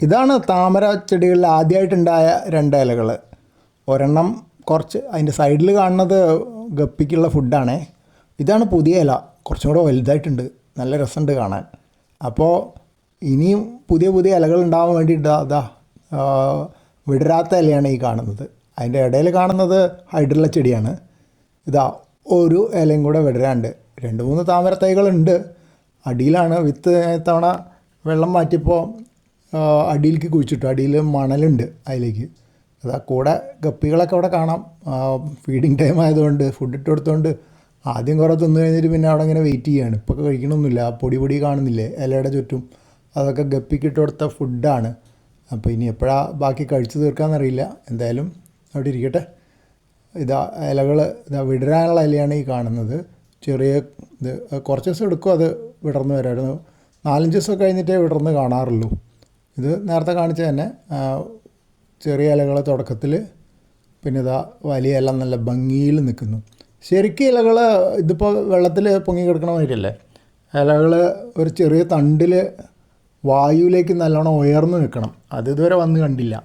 ഇതാണ് താമര ചെടികളിൽ ആദ്യമായിട്ടുണ്ടായ രണ്ട് ഇലകൾ. ഒരെണ്ണം കുറച്ച് അതിൻ്റെ സൈഡിൽ കാണുന്നത് ഗപ്പിക്കുള്ള ഫുഡാണേ. ഇതാണ് പുതിയ ഇല, കുറച്ചും കൂടെ വലുതായിട്ടുണ്ട്, നല്ല രസമുണ്ട് കാണാൻ. അപ്പോൾ ഇനിയും പുതിയ പുതിയ ഇലകൾ ഉണ്ടാവാൻ വേണ്ടിയിട്ട് അതാ വിടരാത്ത ഇലയാണ് ഈ കാണുന്നത്. അതിൻ്റെ ഇടയിൽ കാണുന്നത് ഹൈഡ്രില്ല ചെടിയാണ്. ഇതാ ഒരു ഇലയും കൂടെ വിടരാണ്ട്. 2-3 താമര തൈകളുണ്ട്. അടിയിലാണ് വിത്ത്. തവണ വെള്ളം മാറ്റിയപ്പോൾ അടിയിലേക്ക് കുഴിച്ചിട്ടു. അടിയിൽ മണലുണ്ട് അതിലേക്ക്. അതാ കൂടെ ഗപ്പികളൊക്കെ അവിടെ കാണാം. ഫീഡിങ് ടൈം ആയതുകൊണ്ട് ഫുഡ് ഇട്ട് കൊടുത്തുകൊണ്ട് ആദ്യം കുറേ തിന്നു കഴിഞ്ഞിട്ട് പിന്നെ അവിടെ ഇങ്ങനെ വെയിറ്റ് ചെയ്യുകയാണ്. ഇപ്പോൾ കഴിക്കണമൊന്നുമില്ല. പൊടി കാണുന്നില്ലേ ഇലയുടെ ചുറ്റും, അതൊക്കെ ഗപ്പിക്ക് ഇട്ട് കൊടുത്ത ഫുഡാണ്. അപ്പോൾ ഇനി എപ്പോഴാണ് ബാക്കി കഴിച്ചു തീർക്കാമെന്നറിയില്ല. എന്തായാലും അവിടെ ഇരിക്കട്ടെ. ഇതാ ഇലകൾ, ഇതാ വിടരാനുള്ള ഇലയാണ് ഈ കാണുന്നത്. ചെറിയ ഇത് കുറച്ച് ദിവസം എടുക്കും അത് വിടർന്ന് വരായിരുന്നു. 4-5 ദിവസം കഴിഞ്ഞിട്ടേ വിടർന്ന് കാണാറുള്ളൂ. ഇത് നേരത്തെ കാണിച്ച തന്നെ ചെറിയ ഇലകൾ തുടക്കത്തിൽ, പിന്നെ ഇതാ വലിയ ഇല നല്ല ഭംഗിയിൽ നിൽക്കുന്നു. ശരിക്കും ഇലകൾ ഇതിപ്പോൾ വെള്ളത്തിൽ പൊങ്ങി കിടക്കണ മാതിരിയല്ലേ. ഇലകൾ ഒരു ചെറിയ തണ്ടിൽ വായുവിലേക്ക് നല്ലോണം ഉയർന്നു നിൽക്കണം. അത് ഇതുവരെ വന്ന് കണ്ടില്ല.